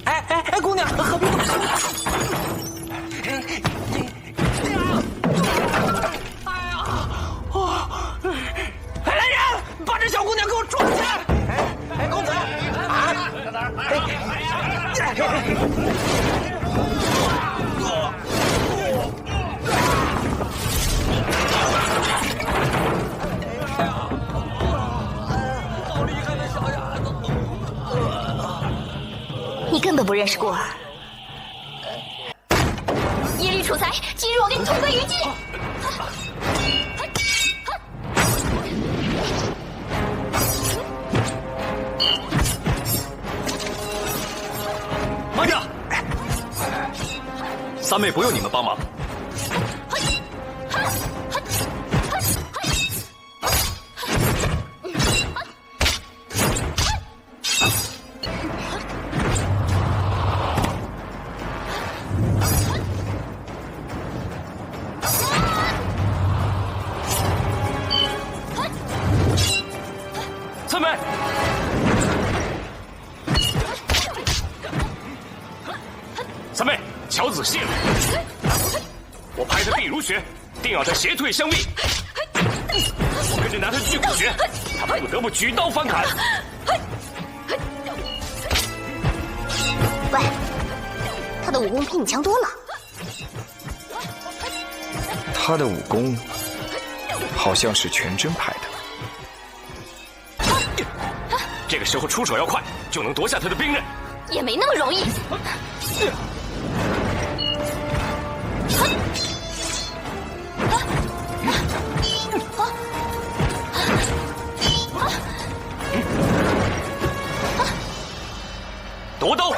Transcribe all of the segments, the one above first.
哎，姑娘，何必动手？来人，把这小姑娘给我抓起来！哎，公子，在哪儿？好厉害的小丫头！你根本不认识孤儿。耶律楚材，今日我给你同归于尽！慢着，三妹不用你们帮忙。三妹，三妹，乔子谢了。我拍他地如雪，定要他斜退相逼。我跟着拿他去骨血，他不得不举刀反砍。喂，他的武功比你强多了。他的武功好像是全真派的。这个时候出手要快，就能夺下他的兵刃。也没那么容易。夺刀！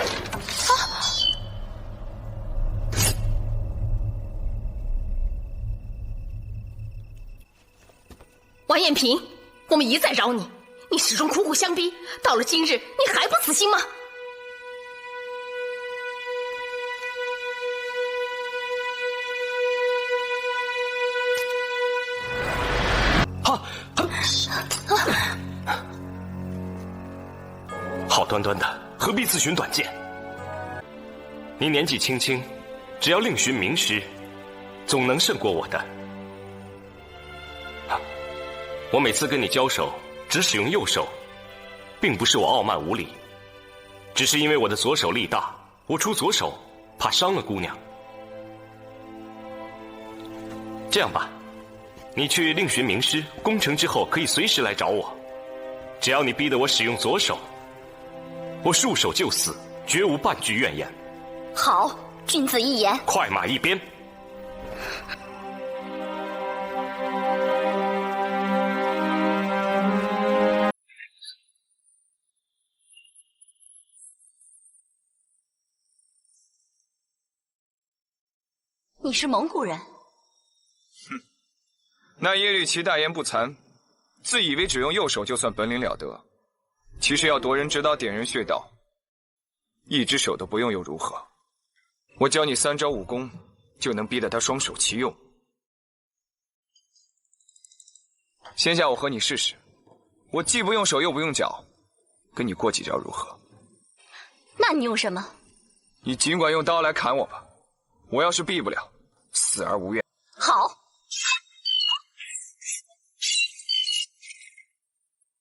王延平，我们一再饶你，你始终苦苦相逼，到了今日，你还不死心吗？好端端的，何必自寻短见？您年纪轻轻，只要另寻名师，总能胜过我的。我每次跟你交手，只使用右手，并不是我傲慢无礼，只是因为我的左手力大，我出左手怕伤了姑娘。这样吧，你去另寻名师，攻城之后可以随时来找我。只要你逼得我使用左手，我束手就死，绝无半句怨言。好，君子一言。快马一鞭。你是蒙古人？那耶律齐大言不惭，自以为只用右手就算本领了得，其实要夺人指导、点人穴道，一只手都不用又如何？我教你3招武功，就能逼得他双手齐用。先下我和你试试，我既不用手又不用脚，跟你过几招如何？那你用什么？你尽管用刀来砍我吧，我要是避不了，死而无怨。好。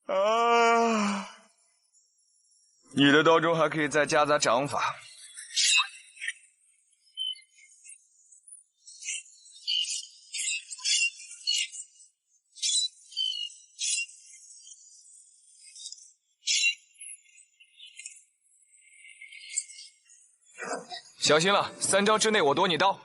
啊！你的刀中还可以再夹杂掌法。小心了，3招之内我夺你刀。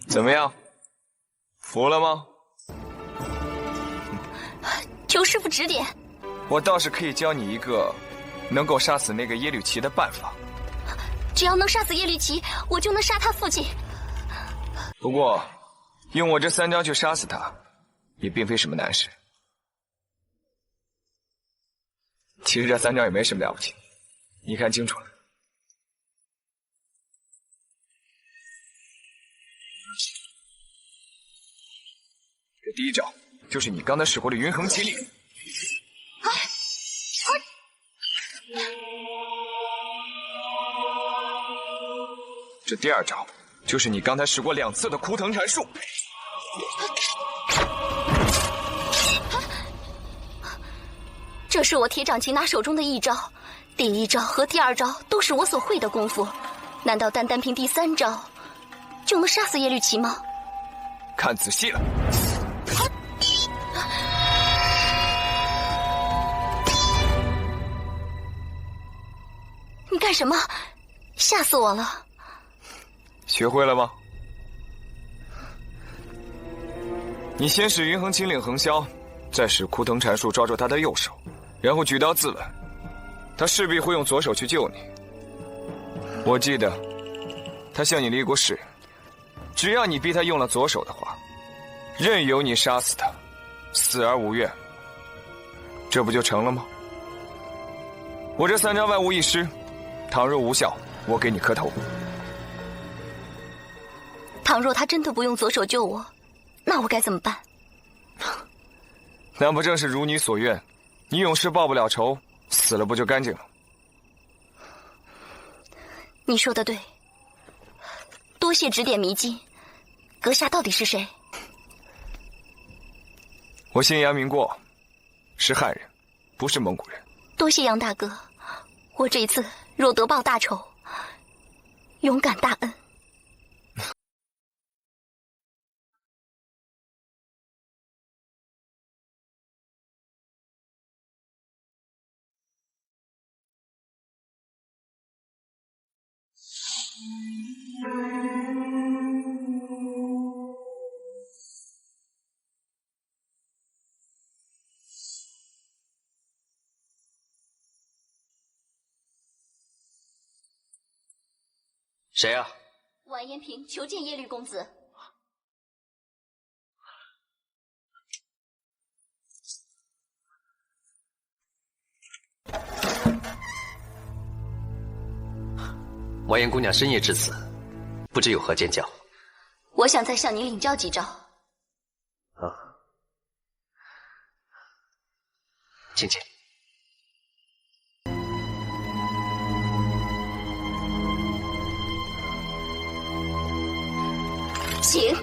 怎么样，服了吗？求师傅指点。我倒是可以教你一个能够杀死那个耶律齐的办法。只要能杀死耶律齐，我就能杀他父亲。不过，用我这3招去杀死他，也并非什么难事。其实这3招也没什么了不起，你看清楚了。这第一招就是你刚才使过的云横麒麟。这第二招就是你刚才使过2次的枯藤缠术。这是我铁掌擒拿手中的一招，第1招和第2招都是我所会的功夫，难道单凭第3招就能杀死叶绿旗吗？看仔细了。你干什么？吓死我了！学会了吗？你先使云横青岭横削，再使枯藤缠术抓住他的右手，然后举刀自刎。他势必会用左手去救你。我记得他向你立过誓，只要你逼他用了左手的话，任由你杀死他，死而无怨。这不就成了吗？我这3招万无一失，倘若无效，我给你磕头。倘若他真的不用左手救我，那我该怎么办？那不正是如你所愿，你永世报不了仇，死了不就干净了？你说的对，多谢指点迷津。阁下到底是谁？我姓杨名过，是汉人，不是蒙古人。多谢杨大哥，我这一次若得报大仇，勇敢大恩。谁啊？完颜平求见耶律公子。完颜姑娘深夜至此，不知有何见教？我想再向你领教几招。啊，请进。请。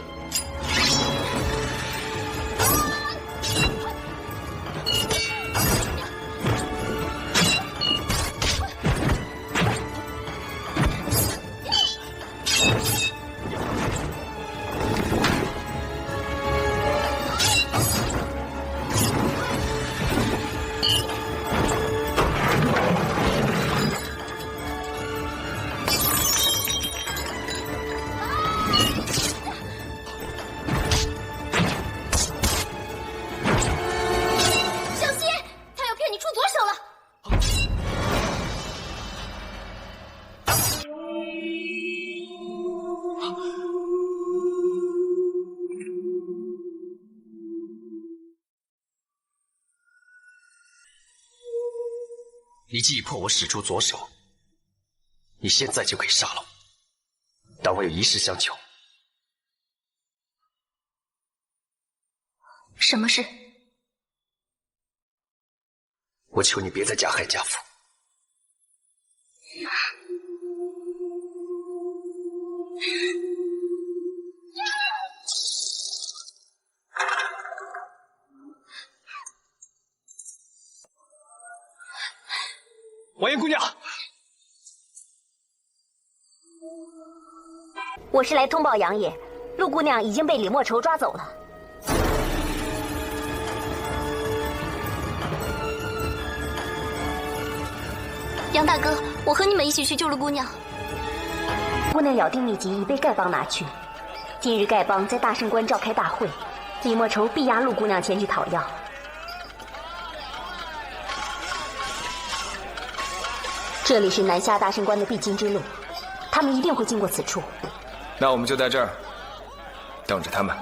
你既已迫我使出左手，你现在就可以杀了我，但我有一事相求。什么事？我求你别再加害家父。完颜姑娘，我是来通报杨爷，陆姑娘已经被李莫愁抓走了。杨大哥，我和你们一起去救陆姑娘。姑娘咬定秘籍已被丐帮拿去，今日丐帮在大圣关召开大会，李莫愁必押陆姑娘前去讨要。这里是南下大圣关的必经之路，他们一定会经过此处。那我们就在这儿等着他们。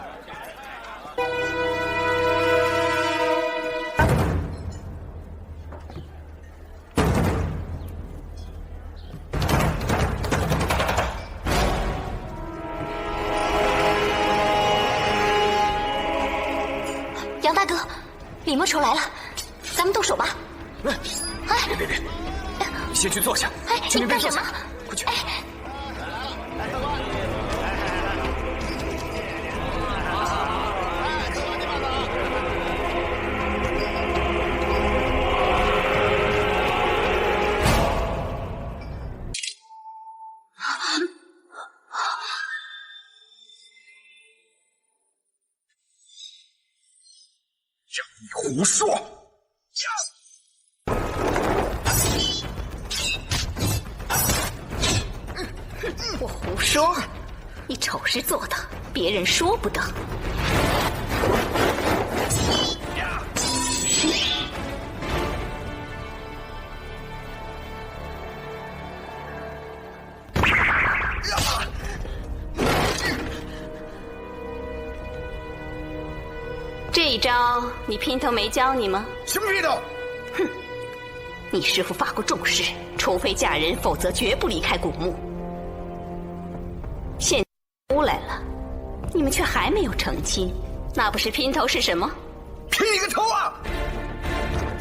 杨大哥，李莫愁来了，咱们动手吧。别，你先去坐下。去你那边坐下。干什么？快去。你胡说！我胡说？你丑事做的，别人说不得。这一招你姘头没教你吗？什么姘头？哼！你师父发过重誓，除非嫁人，否则绝不离开古墓。现在出来了，你们却还没有成亲，那不是姘头是什么？拼你个头啊！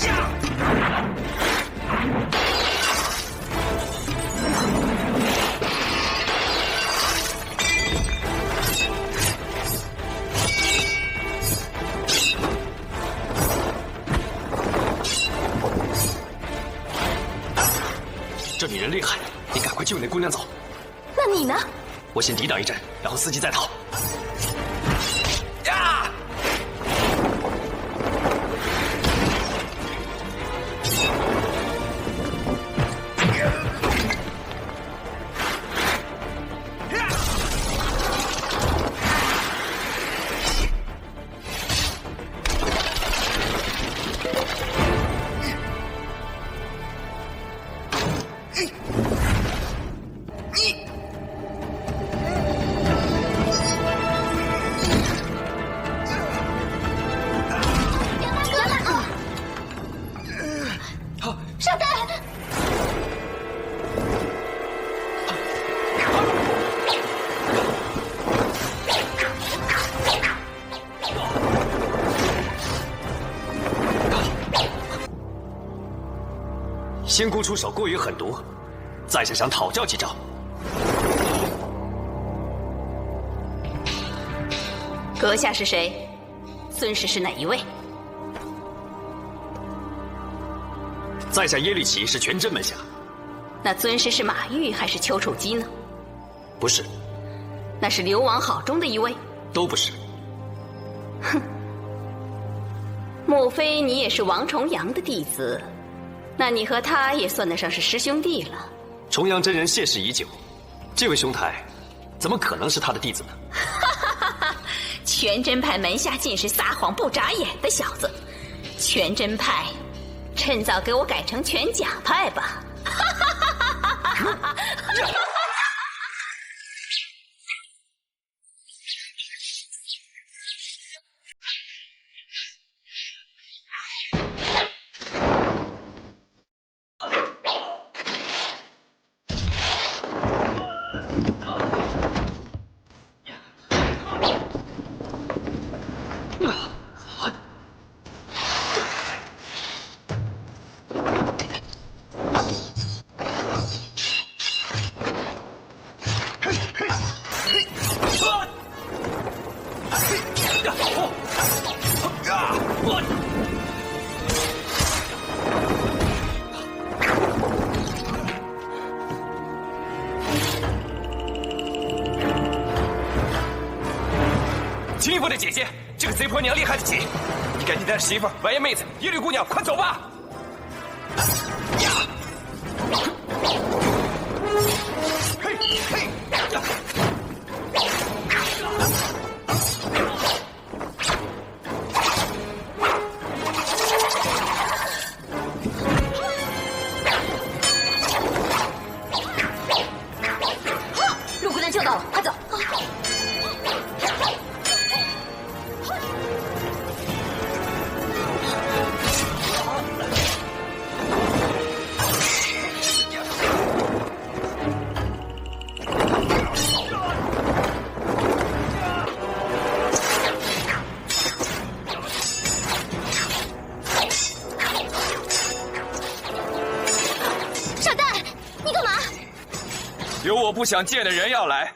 呀！这女人厉害，你赶快救那姑娘走。那你呢？我先抵挡一阵，然后伺机再逃。呀！仙姑出手过于狠毒，在下想讨教几招。阁下是谁？尊师是哪一位？在下耶律齐是全真门下。那尊师是马玉还是丘处机呢？不是。那是流亡好中的一位？都不是。哼，莫非你也是王重阳的弟子？那你和他也算得上是师兄弟了。重阳真人谢世已久，这位兄台怎么可能是他的弟子呢？全真派门下尽是撒谎不眨眼的小子，全真派趁早给我改成全假派吧。秦义父的姐姐，这个贼婆娘厉害得起，你赶紧带着媳妇儿、完颜妹子、耶律姑娘，快走吧！嘿，嘿，陆姑娘救到了，快走！我不想见的人要来。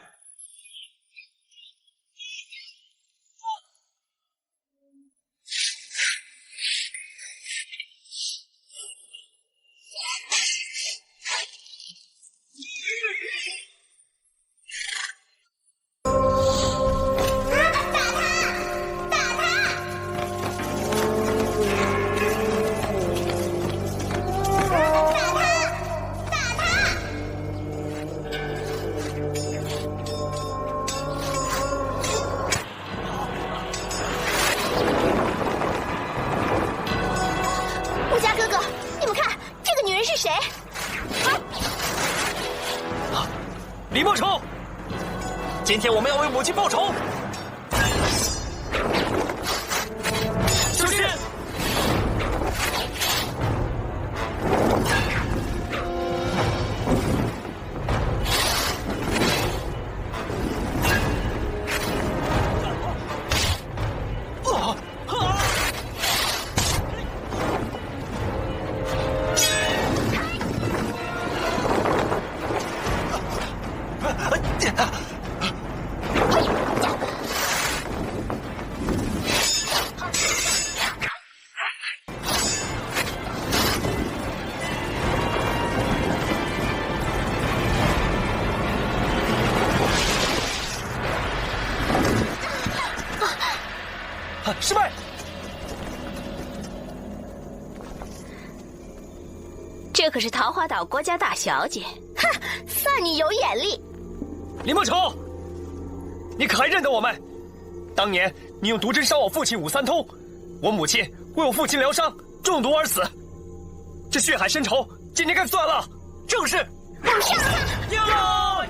顾家哥哥，你们看，这个女人是谁？李莫愁，今天我们要为母亲报仇。小心！师妹，这可是桃花岛郭家大小姐。哼，算你有眼力。李莫愁，你可还认得我们？当年你用毒针伤我父亲武三通，我母亲为我父亲疗伤，中毒而死。这血海深仇，今天该算了。正是。我们上他！呀！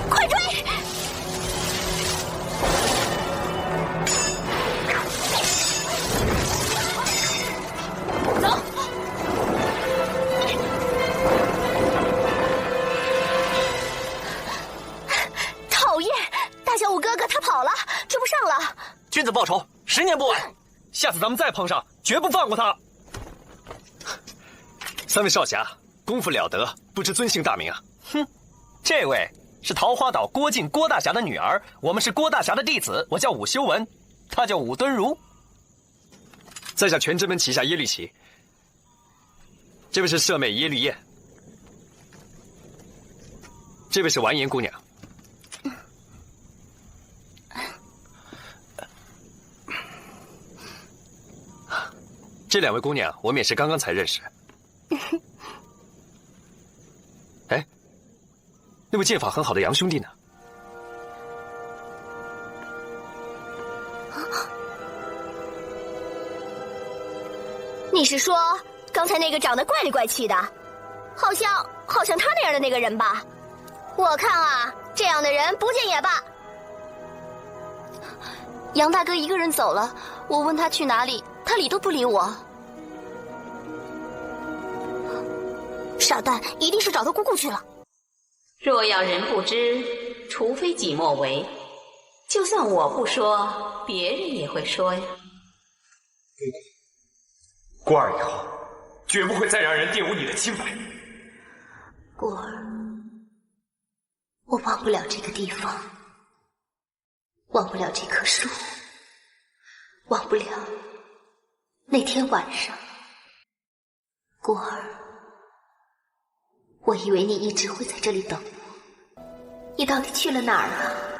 快追！走！讨厌，大小五哥哥他跑了，追不上了。君子报仇，10年不晚。下次咱们再碰上，绝不放过他。三位少侠，功夫了得，不知尊姓大名啊？哼，这位是桃花岛郭靖郭大侠的女儿，我们是郭大侠的弟子，我叫武修文，他叫武敦儒。在下全真门旗下耶律齐，这位是舍妹耶律燕，这位是完颜姑娘。这2位姑娘，我们也是刚刚才认识。哎，那位剑法很好的杨兄弟呢？你是说刚才那个长得怪里怪气的，好像他那样的那个人吧？我看啊，这样的人不见也罢。杨大哥一个人走了，我问他去哪里，他理都不理我。傻蛋，一定是找他姑姑去了。若要人不知，除非己莫为。就算我不说，别人也会说呀。过儿以后，绝不会再让人玷污你的清白。过儿，我忘不了这个地方，忘不了这棵树，忘不了那天晚上。过儿，我以为你一直会在这里等我，你到底去了哪儿了？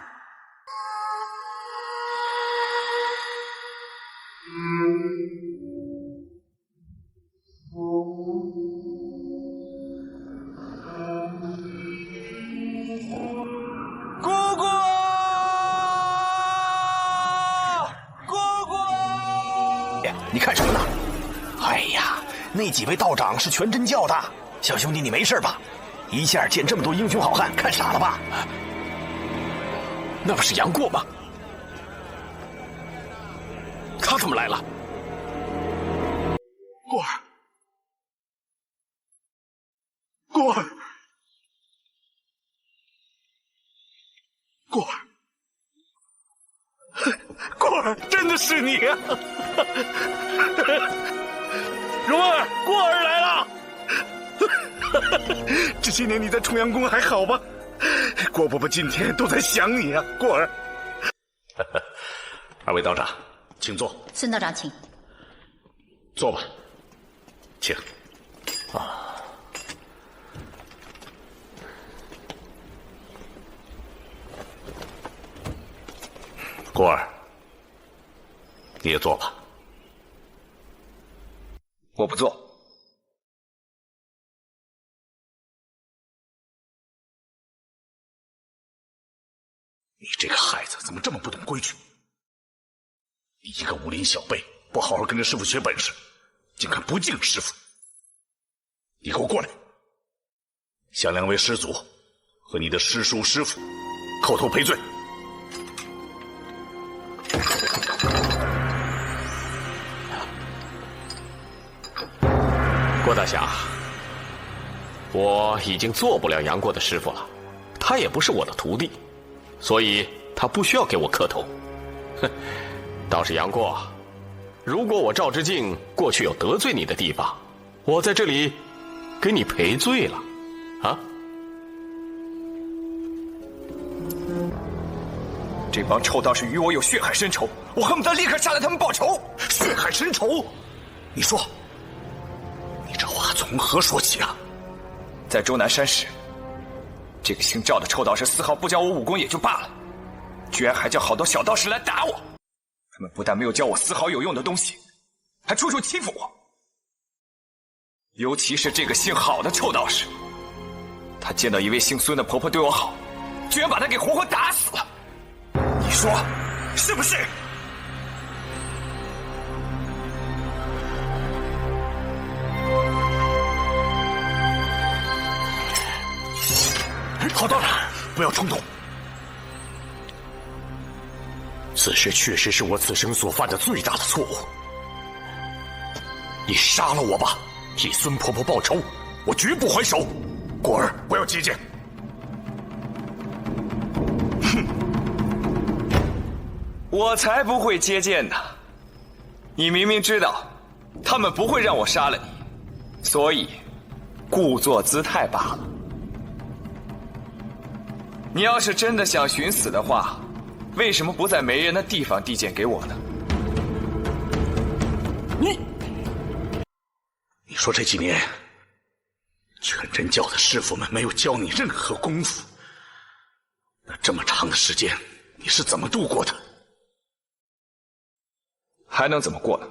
姑姑，姑姑！你看什么呢？哎呀，那几位道长是全真教的。小兄弟，你没事吧？一下见这么多英雄好汉，看傻了吧？那不是杨过吗？他怎么来了？过儿，过儿，过儿，真的是你啊！蓉儿，过儿来了。这些年你在重阳宫还好吧？郭伯伯今天都在想你啊，过儿。二位道长，请坐。孙道长，请坐吧，请。过儿，你也坐吧。我不做。你这个孩子怎么这么不懂规矩？你一个武林小辈，不好好跟着师傅学本事，竟敢不敬师傅！你给我过来！向两位师祖和你的师叔师傅叩头赔罪。郭大侠，我已经做不了杨过的师傅了，他也不是我的徒弟，所以他不需要给我磕头。哼，倒是杨过，如果我赵之敬过去有得罪你的地方，我在这里给你赔罪了，啊？这帮臭道士与我有血海深仇，我恨不得立刻杀了他们报仇。血海深仇？你说，你这话从何说起啊？在终南山时，这个姓赵的臭道士丝毫不教我武功也就罢了，居然还叫好多小道士来打我。他们不但没有教我丝毫有用的东西，还处处欺负我。尤其是这个姓郝的臭道士，他见到一位姓孙的婆婆对我好，居然把她给活活打死了。你说是不是？郝道长，不要冲动。此事确实是我此生所犯的最大的错误。你杀了我吧，替孙婆婆报仇，我绝不还手。果儿，不要接见。哼，我才不会接见呢！你明明知道他们不会让我杀了你，所以故作姿态罢了。你要是真的想寻死的话，为什么不在没人的地方递剑给我呢？你说这几年全真教的师傅们没有教你任何功夫，那这么长的时间你是怎么度过的？还能怎么过呢？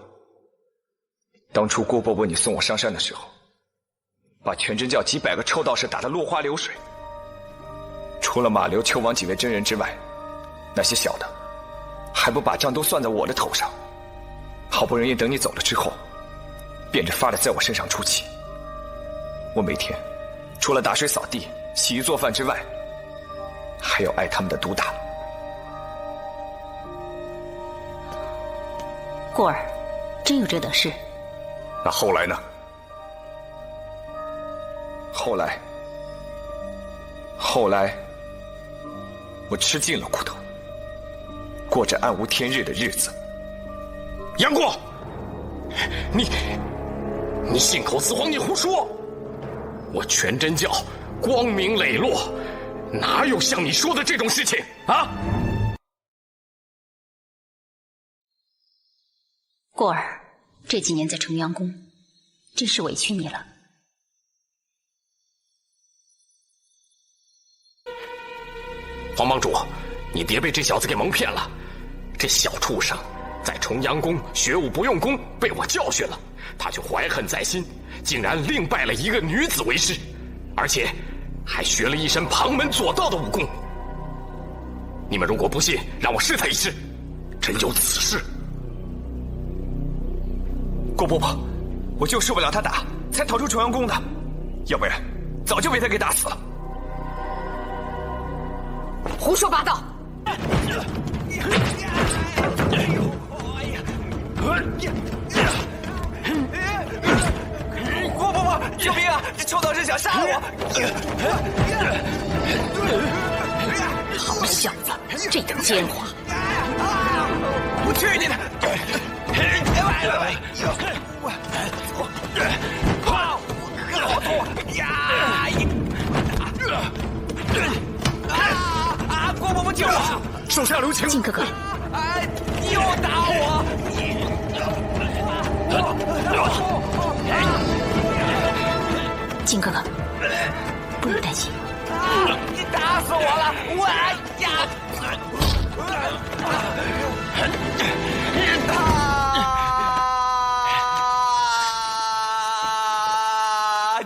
当初郭伯伯你送我上山的时候，把全真教几百个臭道士打得落花流水，除了马流、邱王几位真人之外，那些小的还不把账都算在我的头上。好不容易等你走了之后，变着法的在我身上出气。我每天除了打水扫地、洗衣做饭之外，还要挨他们的毒打。过儿，真有这等事？那后来呢？后来我吃尽了苦头，过着暗无天日的日子。杨过，你信口雌黄，你胡说！我全真教光明磊落，哪有像你说的这种事情啊？过儿，这几年在重阳宫，真是委屈你了。黄帮主，你别被这小子给蒙骗了。这小畜生在重阳宫学武不用功，被我教训了，他就怀恨在心，竟然另拜了一个女子为师，而且还学了一身旁门左道的武功。你们如果不信，让我试他一试。真有此事？郭伯伯，我就受不了他打，才逃出重阳宫的，要不然早就被他给打死了。胡说八道！郭伯伯，救命啊！这臭道士想杀我！好小子，这等奸猾！去你的！好痛呀！国伯伯救我！手下留情！靖哥哥，又打我！靖哥哥，不用担心。你打死我了！我呀！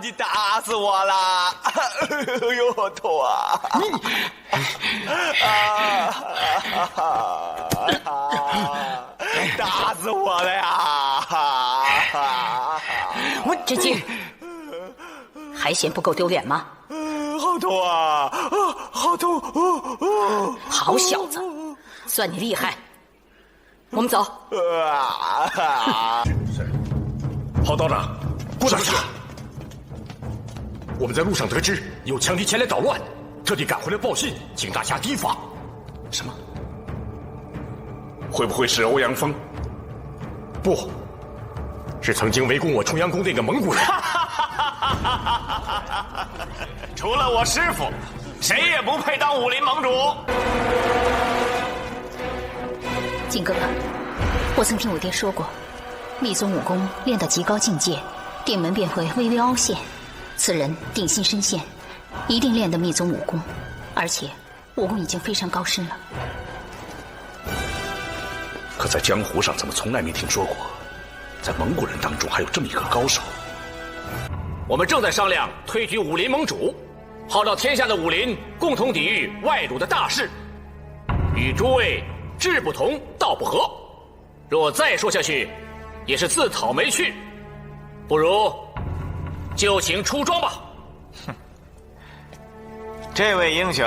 你打死我了！哎呦，好痛啊！打死我了呀！志敬，还嫌不够丢脸吗？好痛啊！好痛！好小子，算你厉害。我们走。郝道长，郭大侠，我们在路上得知有强敌前来捣乱，特地赶回来报信，请大侠提防。什么？会不会是欧阳锋？不，是曾经围攻我重阳宫那个蒙古人。除了我师父，谁也不配当武林盟主。靖哥哥，我曾听我爹说过，密宗武功练到极高境界，殿门便会微微凹陷。此人定心深陷，一定练得密宗武功，而且武功已经非常高深了。可在江湖上怎么从来没听说过，在蒙古人当中还有这么一个高手？我们正在商量推举武林盟主，号召天下的武林共同抵御外辱的大事，与诸位志不同道不合，若再说下去，也是自讨没趣。不如就请出庄吧。哼，这位英雄，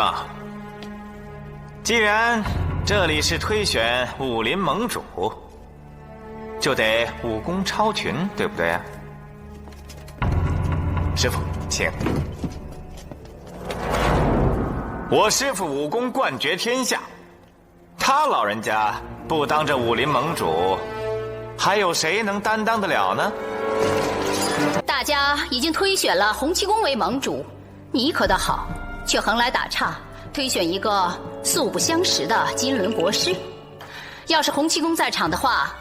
既然这里是推选武林盟主，就得武功超群，对不对啊？师父，请。我师父武功冠绝天下，他老人家不当这武林盟主，还有谁能担当得了呢？大家已经推选了洪七公为盟主，你可倒好，却横来打岔，推选一个素不相识的金轮国师。要是洪七公在场的话，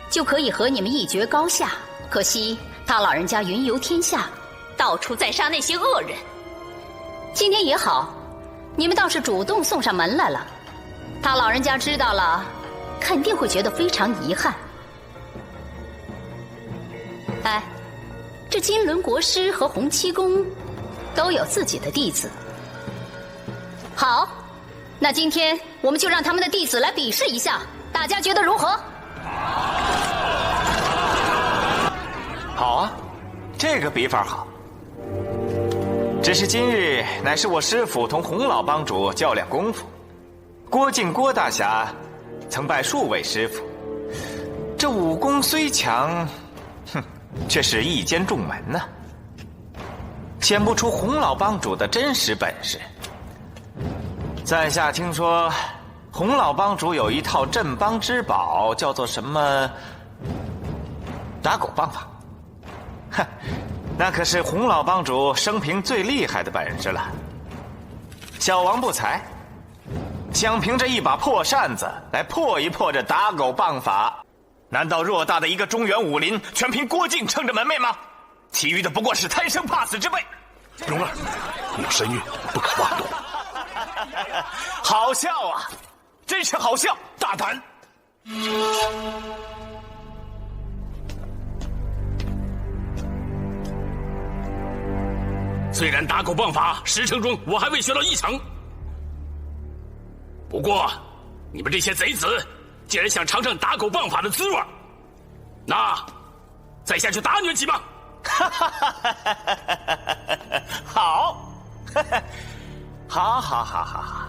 就可以和你们一决高下。可惜他老人家云游天下，到处在杀那些恶人。今天也好，你们倒是主动送上门来了，他老人家知道了，肯定会觉得非常遗憾。哎，这金轮国师和洪七公都有自己的弟子。好，那今天我们就让他们的弟子来比试一下，大家觉得如何？好啊，这个比法好。只是今日乃是我师父同洪老帮主较量功夫，郭靖郭大侠曾拜数位师傅，这武功虽强，却是一间重门呐，显不出洪老帮主的真实本事。在下听说，洪老帮主有一套镇邦之宝，叫做什么打狗棒法。哼，那可是洪老帮主生平最厉害的本事了。小王不才，想凭着一把破扇子来破一破这打狗棒法，难道偌大的一个中原武林全凭郭靖撑着门面吗？其余的不过是贪生怕死之辈。蓉儿，有身孕，不可妄动。好笑啊，真是好笑，大胆！虽然打狗棒法10成中我还未学到1成，不过你们这些贼子既然想尝尝打狗棒法的滋味，那再下去打你们几棒。好，好好好好好。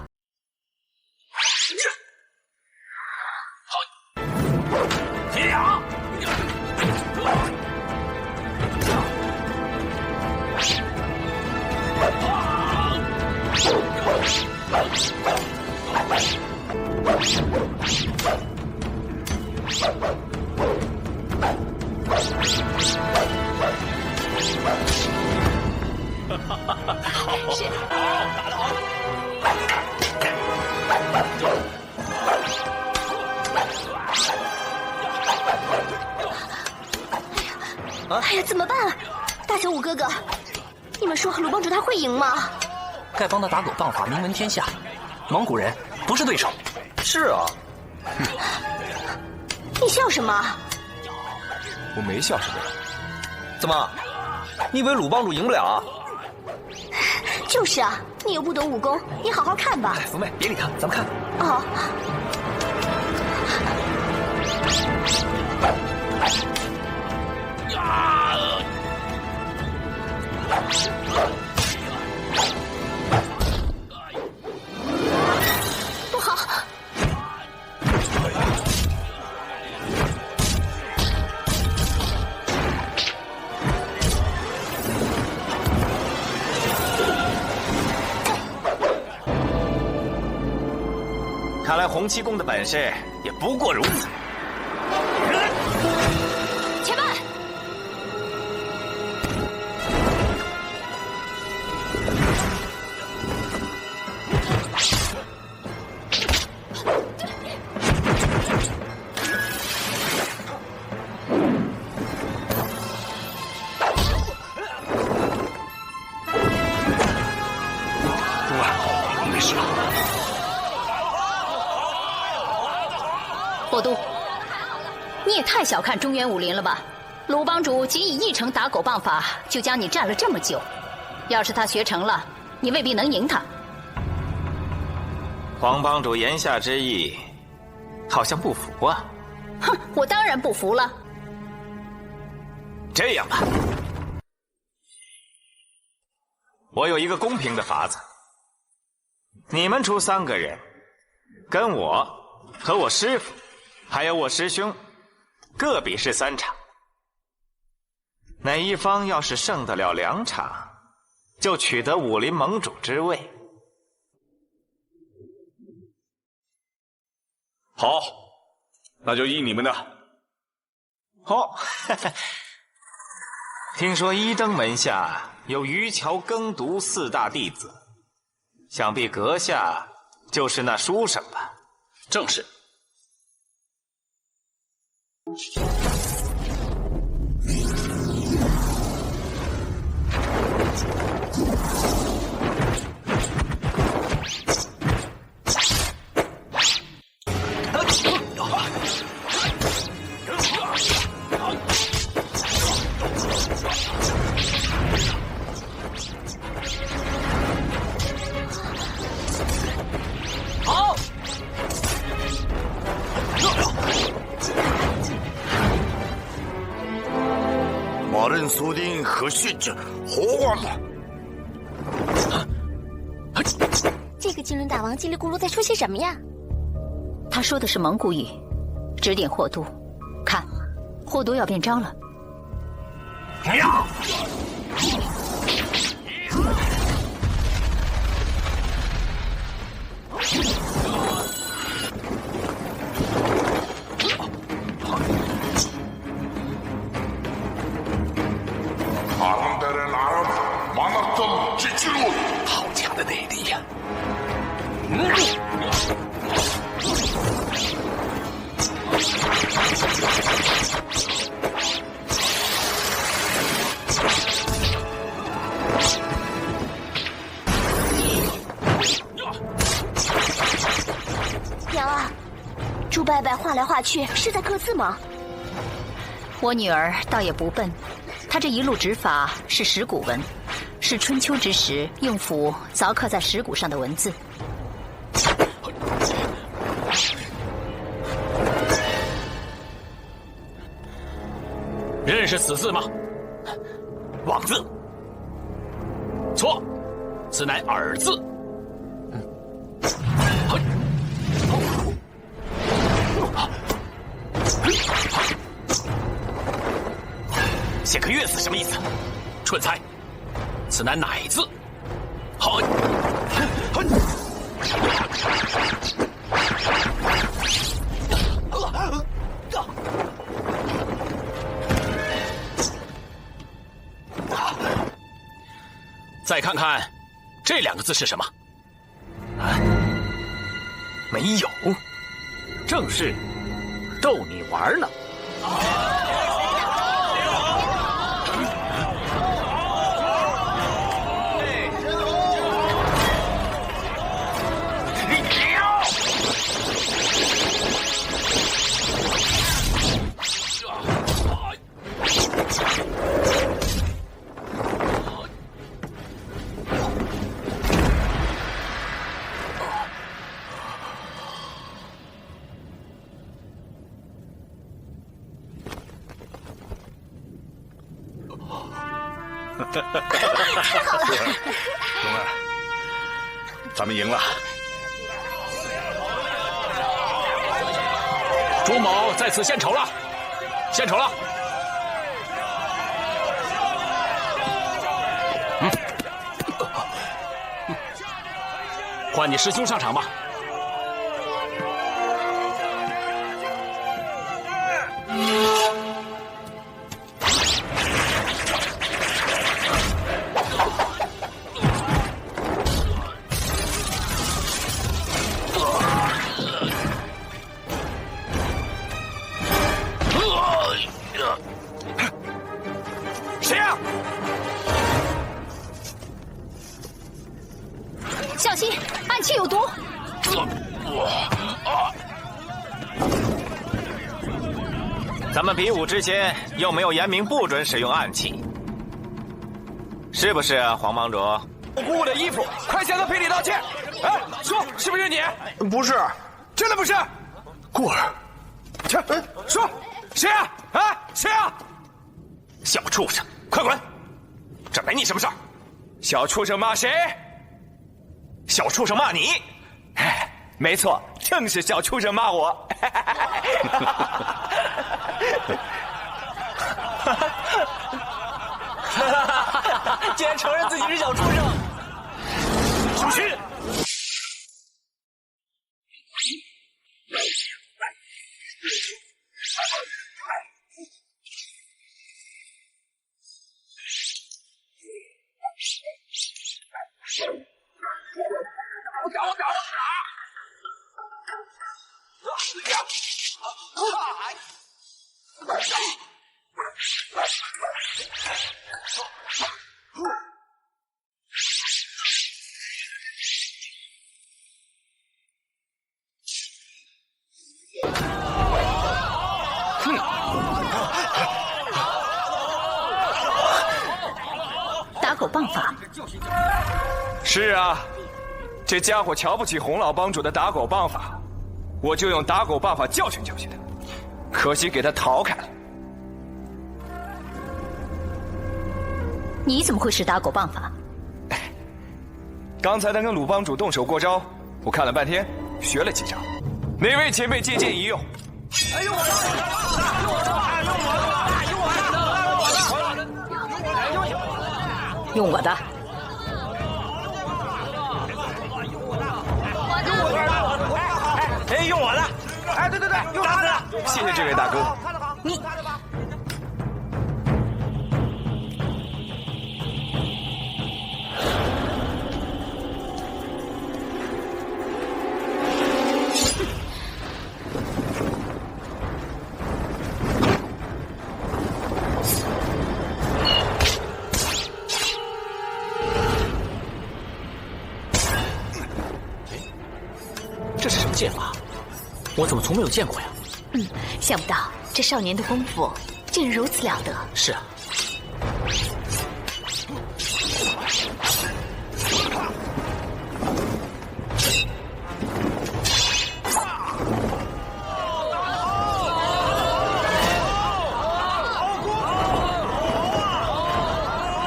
呀！哎呀，怎么办？大小五哥哥，你们说鲁帮主他会赢吗？丐帮的打狗棒法名闻天下，蒙古人不是对手。是啊。你笑什么？我没笑什么。怎么？你以为鲁帮主赢不了啊？就是啊，你又不懂武功，你好好看吧。福妹，别理他，咱们看。哦。不好！看来洪七公的本事也不过如此。且慢！你没事吧？霍都，你也太小看中原武林了吧？鲁帮主仅以一成打狗棒法就将你战了这么久，要是他学成了，你未必能赢他。黄帮主言下之意，好像不服啊。哼，我当然不服了。这样吧，我有一个公平的法子，你们出3个人，跟我和我师傅，还有我师兄，各比试3场。哪一方要是胜得了2场，就取得武林盟主之位。好，那就依你们的。哦，听说一灯门下有渔樵耕读4大弟子，想必阁下就是那书生吧？正是。好。马人锁定和血者活完了。这个金轮大王叽里咕噜在说些什么呀？他说的是蒙古语，指点霍都。看，霍都要变招了。哎呀！好强的内力呀！娘啊，朱伯伯画来画去是在刻字吗？我女儿倒也不笨，她这一路指法是石鼓文，是春秋之时用斧凿刻在石鼓上的文字。认识此字吗？枉字。错，此乃耳字。写个月字什么意思？蠢材，此乃乃字。好。再看看这2个字是什么？没有，正是，逗你玩呢。太好了，蓉儿，咱们赢了。朱某在此献丑了，献丑了。换你师兄上场吧。谁呀？小心，暗器有毒！咱们比武之前又没有言明不准使用暗器，是不是啊，黄帮主？我姑姑的衣服，快向她赔礼道歉！哎，说是不是你？不是，真的不是？过儿，切，说谁啊？啊，谁啊？小畜生，快滚！这没你什么事儿。小畜生骂谁？小畜生骂你。哎，没错，正是小畜生骂我。竟然承认自己是小畜生！小心！打狗棒法。是啊，这家伙瞧不起洪老帮主的打狗棒法，我就用打狗棒法教训教训他。可惜给他逃开了。你怎么会使打狗棒法？刚才他跟鲁帮主动手过招，我看了半天，学了几招，哪位前辈借鉴一用？哎呦用我的。哎，用我的！哎，对，用他的！谢谢这位大哥。你。这是什么剑法？我怎么从没有见过呀？想不到这少年的功夫竟如此了得。是啊。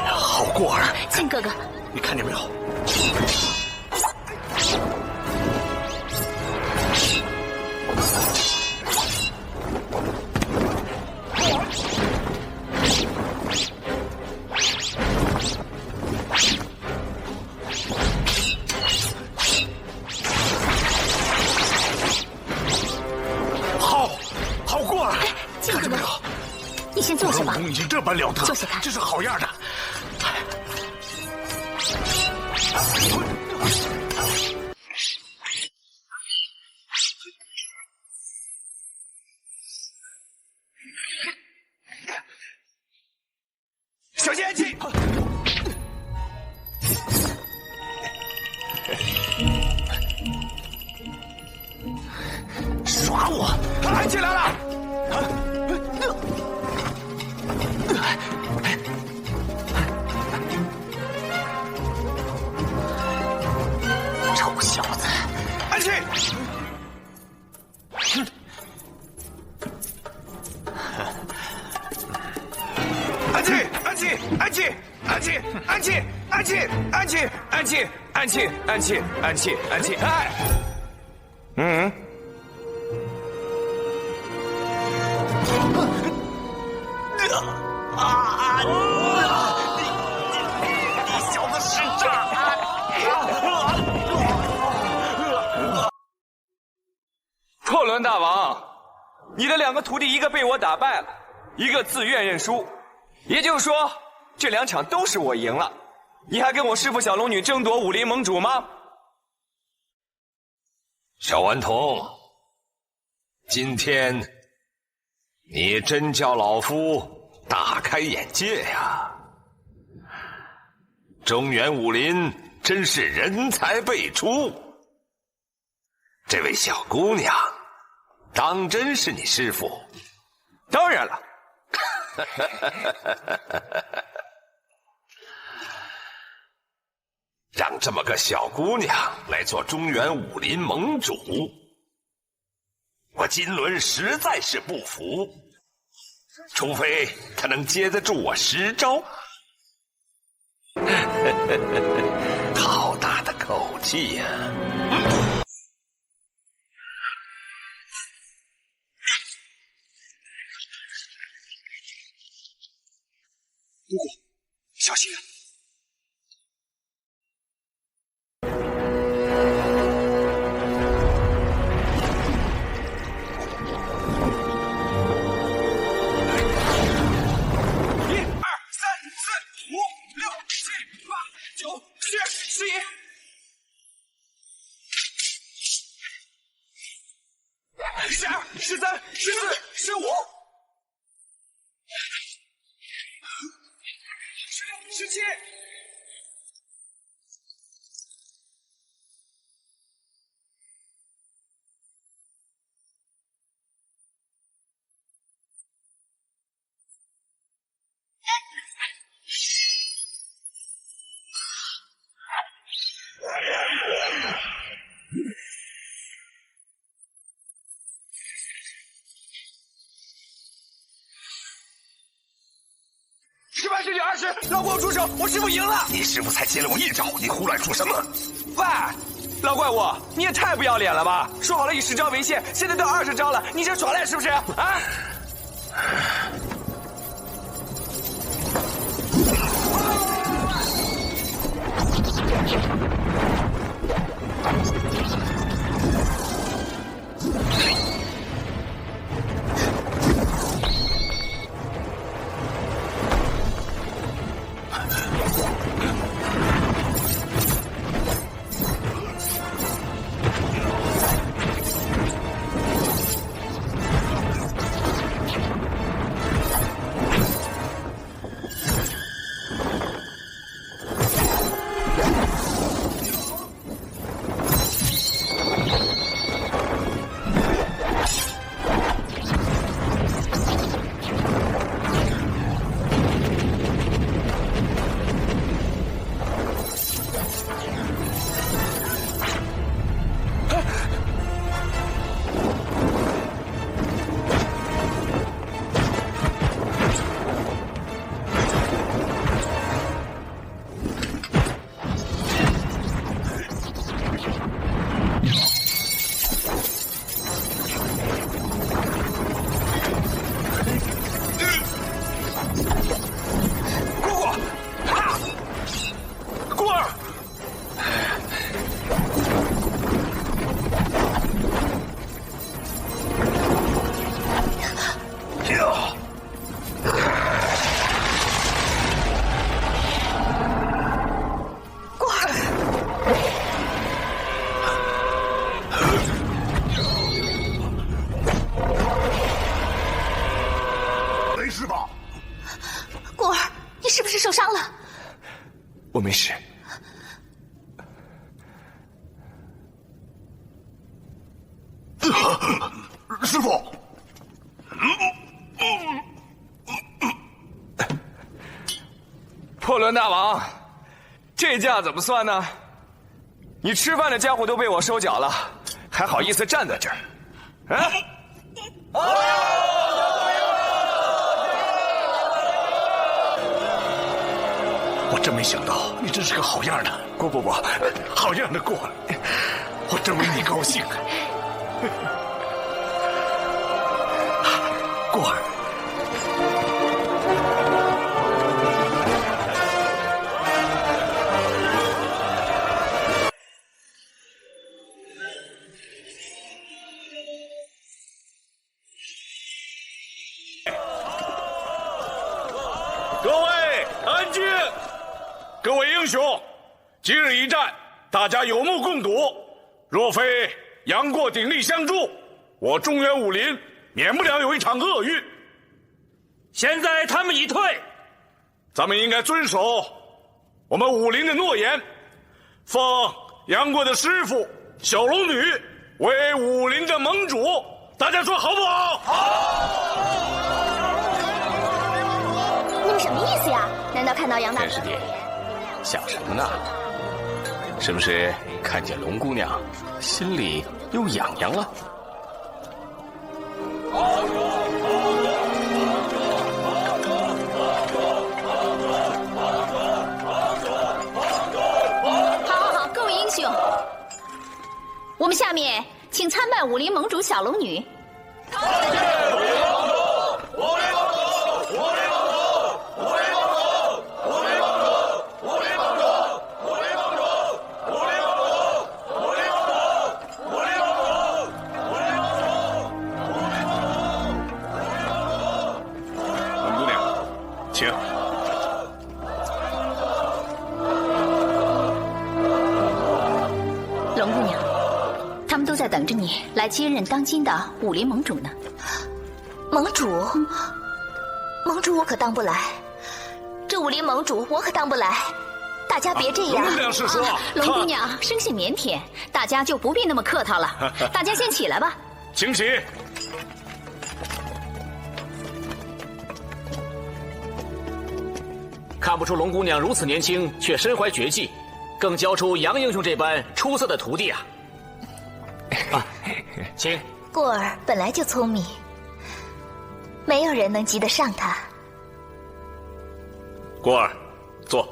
好过儿，靖哥哥，你看见没有？好过儿，靖哥哥，你先坐下吧。武功已经这般了得，坐下看，这是好样的。安琪，安琪，安琪，安琪，安琪，安琪，安琪，安琪，安琪，哎，你小子是渣！破仑大王，你的2个徒弟，一个被我打败了，一个自愿认输，也就是说，这2场都是我赢了。你还跟我师父小龙女争夺武林盟主吗？小顽童，今天你真叫老夫大开眼界呀！中原武林真是人才辈出，这位小姑娘当真是你师父？当然了。让这么个小姑娘来做中原武林盟主，我金轮实在是不服。除非她能接得住我10招。好大的口气呀！姑姑，小心啊！老怪物出手，我师父赢了！你师父才接了我1招，你胡乱说什么？喂，老怪物，你也太不要脸了吧！说好了以10招为限，现在都20招了，你想耍赖是不是？啊！受伤了？我没事。师傅，破仑大王，这价怎么算呢？你吃饭的家伙都被我收缴了，还好意思站在这儿？啊！真没想到你真是个好样的，郭伯伯，好样的郭儿，我真为你高兴。郭儿。各位安静！各位英雄，今日一战，大家有目共睹。若非杨过鼎力相助，我中原武林免不了有一场厄运。现在他们已退，咱们应该遵守我们武林的诺言，奉杨过的师傅小龙女为武林的盟主。大家说好不好？好！你们什么意思呀？难道看到杨大哥？天师弟，想什么呢？是不是看见龙姑娘，心里又痒痒了？好，各位英雄，我们下面请参拜武林盟主小龙女。龙姑娘，他们都在等着你来接任当今的武林盟主呢。盟主，盟主我可当不来，这武林盟主我可当不来。大家别这样。龙姑娘是说，龙姑娘生性腼腆，大家就不必那么客套了。大家先起来吧。请起。看不出龙姑娘如此年轻，却身怀绝技，更教出杨英雄这般出色的徒弟啊！请。过儿本来就聪明，没有人能及得上他。郭儿，坐。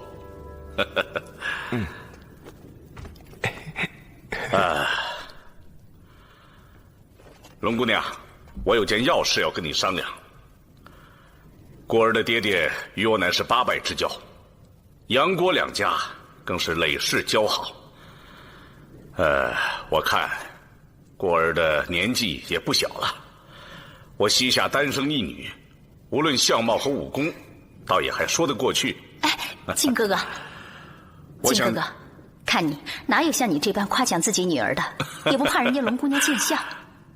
龙姑娘，我有件要事要跟你商量。郭儿的爹爹与我乃是8拜之交，杨郭两家更是累世交好。我看郭儿的年纪也不小了，我膝下单生一女，无论相貌和武功，倒也还说得过去。靖哥哥，靖哥哥，看你哪有像你这般夸奖自己女儿的，也不怕人家龙姑娘见笑。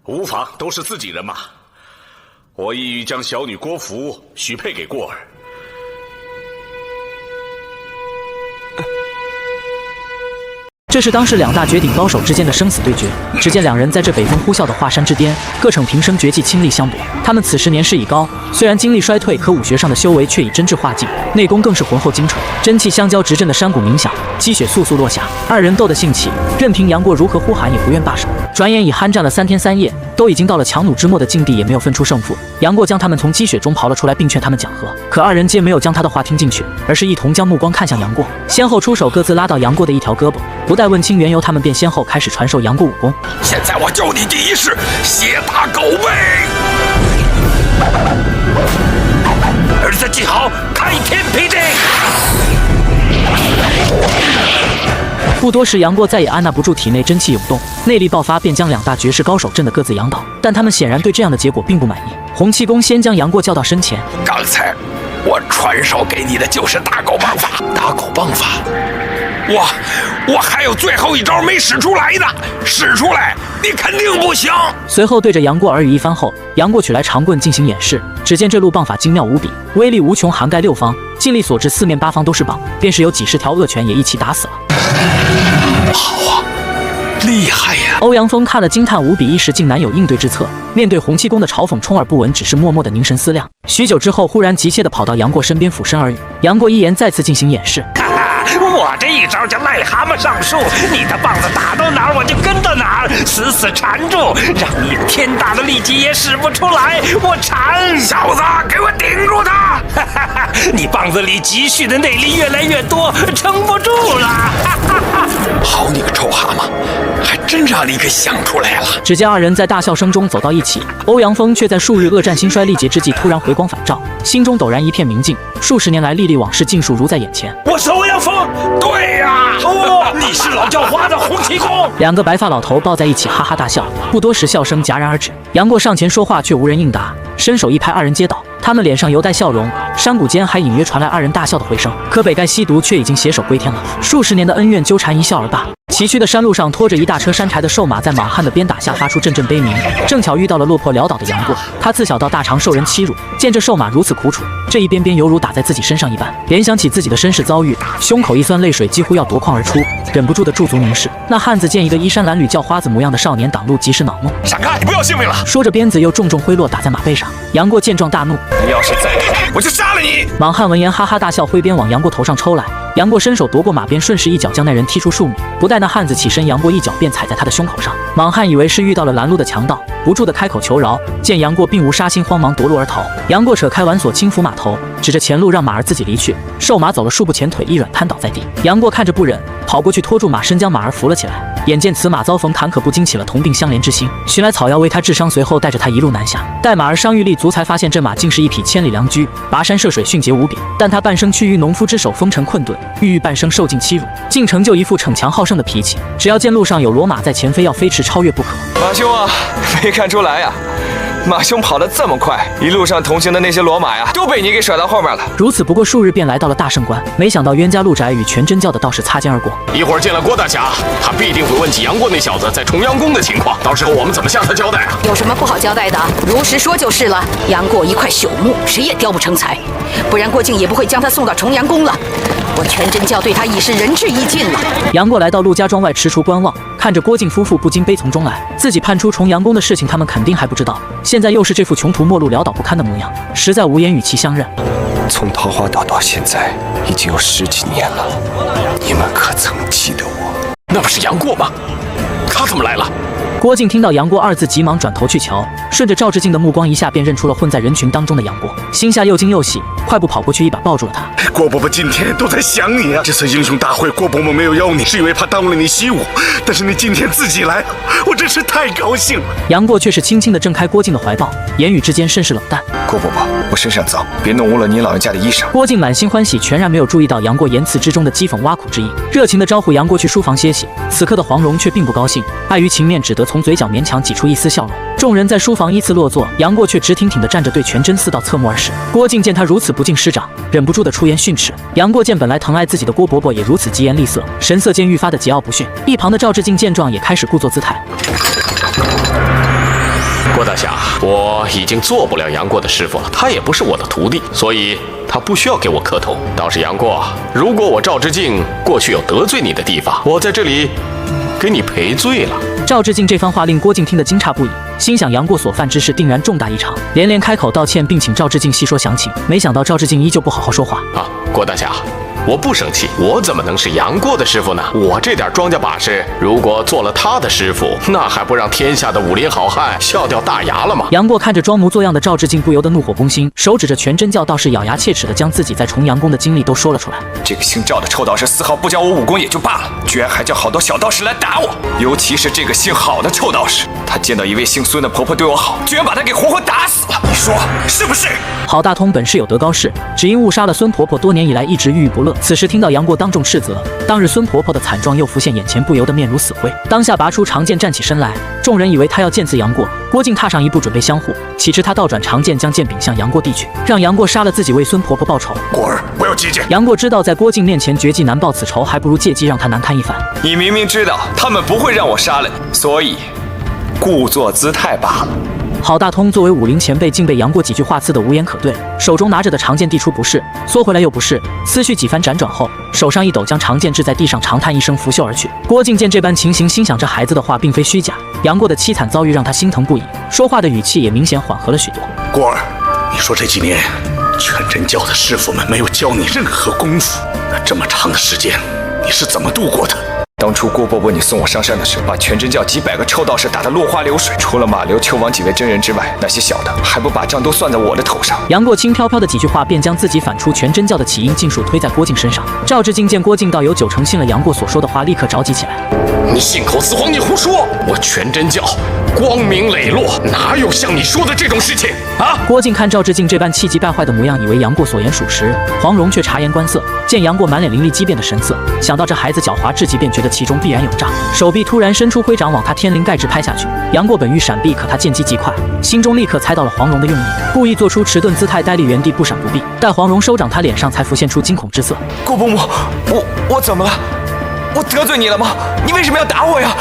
无妨，都是自己人嘛。我意欲将小女郭芙许配给郭儿。这是当时2大绝顶高手之间的生死对决。只见两人在这北风呼啸的华山之巅，各逞平生绝技，倾力相搏。他们此时年事已高，虽然精力衰退，可武学上的修为却已真挚化境，内功更是浑厚精纯，真气相交，直震的山谷冥响，积雪簌簌落下。二人斗得兴起，任凭杨过如何呼喊，也不愿罢手。转眼已酣战了3天3夜，都已经到了强弩之末的境地，也没有分出胜负。杨过将他们从积雪中刨了出来，并劝他们讲和，可二人皆没有将他的话听进去，而是一同将目光看向杨过，先后出手各自拉到杨过的一条胳膊，不待问清缘由，他们便先后开始传授杨过武功。现在我教你第一式斜打狗背，儿子记好，开天辟地。不多时，杨过再也按捺不住体内真气涌动，内力爆发，便将2大绝世高手震得各自仰倒。但他们显然对这样的结果并不满意。洪七公先将杨过叫到身前，刚才我传授给你的就是打狗棒法，打狗棒法，我还有最后一招没使出来的，使出来你肯定不行。随后对着杨过耳语一番后，杨过取来长棍进行演示。只见这路棒法精妙无比，威力无穷，涵盖6方，尽力所至，四面八方都是棒，便是有几十条恶犬也一起打死了。好啊，厉害呀！欧阳锋看了惊叹无比，一时竟难有应对之策。面对洪七公的嘲讽，充耳不闻，只是默默的凝神思量。许久之后，忽然急切地跑到杨过身边，俯身而语。杨过一言再次进行演示。我这一招叫癞蛤蟆上树，你的棒子打到哪儿我就跟到哪儿，死死缠住，让你有天大的力气也使不出来。我缠！小子，给我顶住他！哈哈哈，你棒子里积蓄的内力越来越多，撑不住了。哈哈哈！好你个臭蛤蟆，还真让你给想出来了。只见二人在大笑声中走到一起，欧阳锋却在数日恶战兴衰力竭之际突然回光返照，心中陡然一片明净，数十年来历历往事尽数如在眼前。我是欧阳锋，对呀，你是老叫花的洪七公。两个白发老头抱在一起哈哈大笑，不多时笑声戛然而止。杨过上前说话，却无人应答，伸手一拍，二人接倒。他们脸上犹带笑容，山谷间还隐约传来二人大笑的回声。可北丐吸毒却已经携手归天了，数十年的恩怨纠缠一笑而罢。崎岖的山路上拖着一大车山柴的瘦马，在莽汉的鞭打下发出阵阵悲鸣。正巧遇到了落魄潦倒的杨过，他自小到大常受人欺辱，见这瘦马如此苦楚，这一鞭鞭犹如打在自己身上一般。联想起自己的身世遭遇，胸口一酸，泪水几乎要夺眶而出，忍不住的驻足凝视。那汉子见一个衣衫褴褛叫花子模样的少年挡路，及时恼怒，闪开，你不要性命了！说着鞭子又重重挥落，打在马背上。杨过见状大怒，你要是再我就杀了你！莽汉闻言哈哈大笑，挥鞭往杨过头上抽来。杨过伸手夺过马鞭，顺势一脚将那人踢出数米。不待那汉子起身，杨过一脚便踩在他的胸口上。莽汉以为是遇到了拦路的强盗，不住的开口求饶。见杨过并无杀心，慌忙夺路而逃。杨过扯开挽锁，轻抚马头，指着前路让马儿自己离去。瘦马走了数步，前腿一软，瘫倒在地。杨过看着不忍，跑过去拖住马身，将马儿扶了起来。眼见此马遭逢坎坷，不禁起了同病相怜之心，寻来草药为他治伤，随后带着他一路南下。待马儿伤愈立足，才发现这马竟是一匹千里良驹，跋山涉水，迅捷无比。但他半生屈于农夫之手，风尘困顿，郁郁半生受尽欺辱，竟成就一副逞强好胜的脾气。只要见路上有骡马在前，非要飞驰超越不可。马兄啊，没看出来呀，马兄跑得这么快，一路上同行的那些骡马呀，都被你给甩到后面了。如此不过数日，便来到了大圣关，没想到冤家路窄，与全真教的道士擦肩而过。一会儿见了郭大侠，他必定会问起杨过那小子在重阳宫的情况，到时候我们怎么向他交代啊？有什么不好交代的，如实说就是了。杨过一块朽木，谁也雕不成材，不然郭靖也不会将他送到重阳宫了。我全真教对他已是仁至义尽了。杨过来到陆家庄外踟蹰观望，看着郭靖夫妇，不禁悲从中来。自己叛出重阳宫的事情，他们肯定还不知道，现在又是这副穷途末路、潦倒不堪的模样，实在无言与其相认。从桃花岛到现在已经有10几年了，你们可曾记得我？那不是杨过吗？他怎么来了？郭靖听到杨过二字，急忙转头去瞧，顺着赵志敬的目光一下便认出了混在人群当中的杨过，心下又惊又喜，快步跑过去，一把抱住了他。郭伯伯今天都在想你啊！这次英雄大会，郭伯伯没有邀你，是因为怕耽误了你习武，但是你今天自己来了，我真是太高兴了。杨过却是轻轻地挣开郭靖的怀抱，言语之间甚是冷淡。郭伯伯，我身上脏，别弄污了您老人家的衣裳。郭靖满心欢喜，全然没有注意到杨过言辞之中的讥讽挖苦之意，热情地招呼杨过去书房歇息。此刻的黄蓉却并不高兴，碍于情面，只得从嘴角勉强挤出一丝笑容。众人在书房依次落座，杨过却直挺挺地站着，对全真4道侧目而视。郭靖见他如此不敬师长，忍不住地出言训斥。杨过见本来疼爱自己的郭伯伯也如此疾言厉色，神色间愈发的桀骜不驯。一旁的赵志敬见状，也开始故作姿态。郭大侠，我已经做不了杨过的师傅了，他也不是我的徒弟，所以他不需要给我磕头。倒是杨过，如果我赵志敬过去有得罪你的地方，我在这里给你赔罪了。赵志敬这番话令郭靖听得惊诧不已，心想杨过所犯之事定然重大异常，连连开口道歉，并请赵志敬细说详情。没想到赵志敬依旧不好好说话。郭大侠，我不生气，我怎么能是杨过的师傅呢？我这点庄稼把式，如果做了他的师傅，那还不让天下的武林好汉笑掉大牙了吗？杨过看着装模作样的赵志敬，不由得怒火攻心，手指着全真教道士，咬牙切齿地将自己在重阳宫的经历都说了出来。这个姓赵的臭道士丝毫不教我武功也就罢了，居然还叫好多小道士来打我，尤其是这个姓郝的臭道士，他见到一位姓孙的婆婆对我好，居然把她给活活打死了，你说是不是？郝大通本是有德高士，只因误杀了孙婆婆，多年以来一直郁郁不乐。此时听到杨过当众斥责，当日孙婆婆的惨状又浮现眼前，不由得面如死灰。当下拔出长剑站起身来，众人以为他要剑刺杨过，郭靖踏上一步准备相护，岂知他倒转长剑将剑柄向杨过递去，让杨过杀了自己为孙婆婆报仇。果儿，不要急剑。杨过知道在郭靖面前绝技难报此仇，还不如借机让他难堪一番。你明明知道他们不会让我杀了你，所以故作姿态罢了。郝大通作为武林前辈，竟被杨过几句话刺得无言可对，手中拿着的长剑递出不是，缩回来又不是，思绪几番辗转后，手上一抖，将长剑掷在地上，长叹一声，拂袖而去。郭靖见这般情形，心想这孩子的话并非虚假，杨过的凄惨遭遇让他心疼不已，说话的语气也明显缓和了许多。郭儿，你说这几年全真教的师傅们没有教你任何功夫，那这么长的时间，你是怎么度过的？当初郭伯伯你送我上山的时候，把全真教几百个臭道士打得落花流水，除了马流、丘王几位真人之外，那些小的还不把账都算在我的头上。杨过轻飘飘的几句话，便将自己反出全真教的起因尽数推在郭靖身上。赵志敬见郭靖道有90%信了杨过所说的话，立刻着急起来。你信口雌黄，你胡说！我全真教光明磊落，哪有像你说的这种事情啊？郭靖看赵志敬这般气急败坏的模样，以为杨过所言属实。黄蓉却察言观色，见杨过满脸凌厉激变的神色，想到这孩子狡猾至极，便觉得其中必然有诈。手臂突然伸出挥掌，往他天灵盖直拍下去。杨过本欲闪避，可他见机极快，心中立刻猜到了黄蓉的用意，故意做出迟钝姿态，呆立原地不闪不避。待黄蓉收掌，他脸上才浮现出惊恐之色。郭伯母，我怎么了？我得罪你了吗？你为什么要打我呀？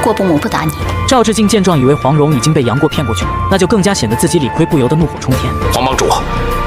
郭伯母不打你。赵志敬见状，以为黄蓉已经被杨过骗过去了，那就更加显得自己理亏不由的怒火冲天。黄帮主，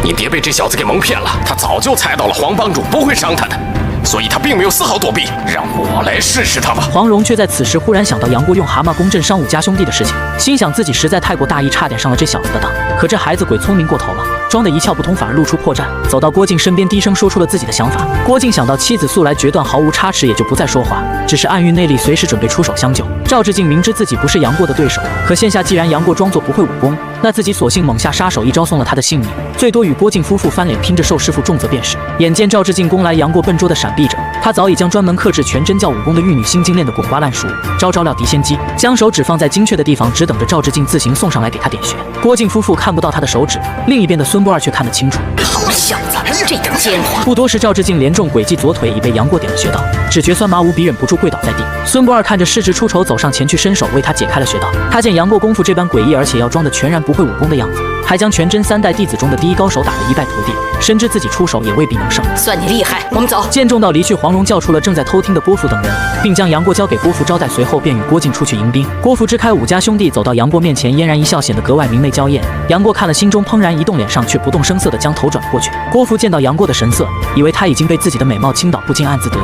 你别被这小子给蒙骗了，他早就猜到了黄帮主不会伤他的，所以他并没有丝毫躲避。让我来试试他吧。黄蓉却在此时忽然想到杨过用蛤蟆功镇伤武家兄弟的事情，心想自己实在太过大意，差点上了这小子的当。可这孩子鬼聪明过头了，装得一窍不通，反而露出破绽，走到郭靖身边，低声说出了自己的想法。郭靖想到妻子素来决断，毫无差池，也就不再说话，只是暗喻内力，随时准备出手相救。赵志敬明知自己不是杨过的对手，可现下既然杨过装作不会武功，那自己索性猛下杀手，一招送了他的性命，最多与郭靖夫妇翻脸，拼着受师傅重责便是。眼见赵志敬攻来，杨过笨拙的闪避着，他早已将专门克制全真教武功的玉女心经练得滚瓜烂熟，招招料敌先机，将手指放在精确的地方，只等着赵志敬自行送上来给他点穴。郭靖夫妇看不到他的手指，另一边的孙不二却看得清楚。好小子，这等奸猾！不多时，赵志敬连中诡计，左腿已被杨过点了穴道，只觉酸麻无比，忍不住跪倒在地。孙不二看着失职出丑，走上前去伸手为他解开了穴道。他见杨过功夫这般诡异，而且要装得全然不会武功的样子，还将全真3代弟子中的第一高手打得一败涂地，深知自己出手也未必能胜。算你厉害，我们走。见众道离去，黄蓉叫出了正在偷听的郭芙等人，并将杨过交给郭芙招待，随后便与郭靖出去迎宾。郭芙支开武家兄弟，走到杨过面前，嫣然一笑，显得格外明媚娇艳。杨过看了，心中怦然一动，脸上却不动声色地将头转过去。郭芙见到杨过的神色，以为他已经被自己的美貌倾倒，不禁暗自得意。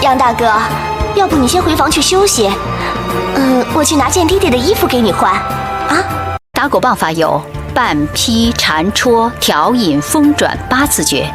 杨大哥，要不你先回房去休息，我去拿件爹爹的衣服给你换啊。打狗棒法有半劈、缠戳、调引、风转8字诀，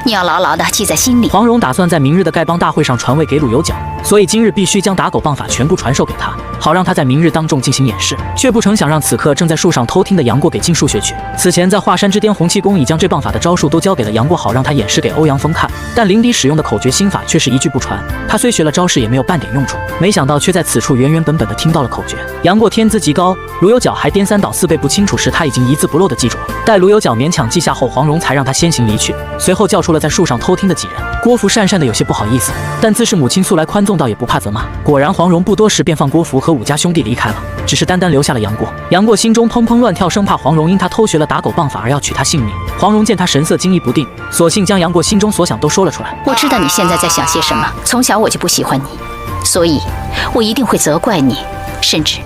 你要牢牢地记在心里。黄蓉打算在明日的丐帮大会上传位给鲁有角，所以今日必须将打狗棒法全部传授给他，好让他在明日当众进行演示。却不成想让此刻正在树上偷听的杨过给尽数学去。此前在华山之巅，洪七公已将这棒法的招数都交给了杨过，好让他演示给欧阳锋看，但临敌使用的口诀心法却是一句不传。他虽学了招式，也没有半点用处，没想到却在此处原本地听到了口诀。杨过天资极高，鲁有角还颠三倒四背不清楚时，他已经一字不漏地记住了。待鲁有角勉强记下后，黄蓉才让他先行离去，随后叫出了在树上偷听的几人。郭芙讪讪的有些不好意思，但自是母亲素来宽纵，倒也不怕责骂。果然黄蓉不多时便放郭芙和武家兄弟离开了，只是单单留下了杨过。杨过心中砰砰乱跳，生怕黄蓉因他偷学了打狗棒法而要取他性命。黄蓉见他神色惊疑不定，索性将杨过心中所想都说了出来。我知道你现在在想些什么，从小我就不喜欢你，所以我一定会责怪你，甚至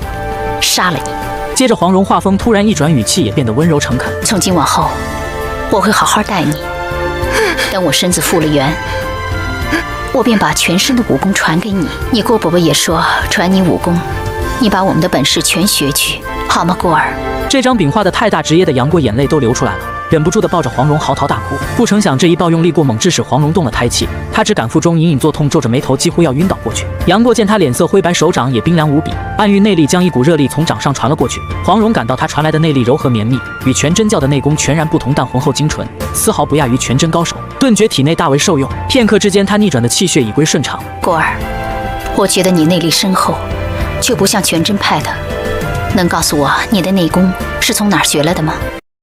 杀了你。接着黄蓉话锋突然一转，语气也变得温柔诚恳。从今往后，我会好好待你，等我身子复了原，我便把全身的武功传给你。你郭伯伯也说传你武功，你把我们的本事全学去，好吗，过儿？这张饼画的太大，直噎的杨过眼泪都流出来了，忍不住地抱着黄蓉嚎啕大哭。不成想这一抱用力过猛，致使黄蓉动了胎气，他只感腹中隐隐作痛，皱着眉头，几乎要晕倒过去。杨过见他脸色灰白，手掌也冰凉无比，暗喻内力将一股热力从掌上传了过去。黄蓉感到他传来的内力柔和绵密，与全真教的内功全然不同，但浑厚精纯，丝毫不亚于全真高手，顿觉体内大为受用。片刻之间，他逆转的气血已归顺畅。过儿，我觉得你内力深厚，却不像全真派的。能告诉我你的内功是从哪儿学来的吗？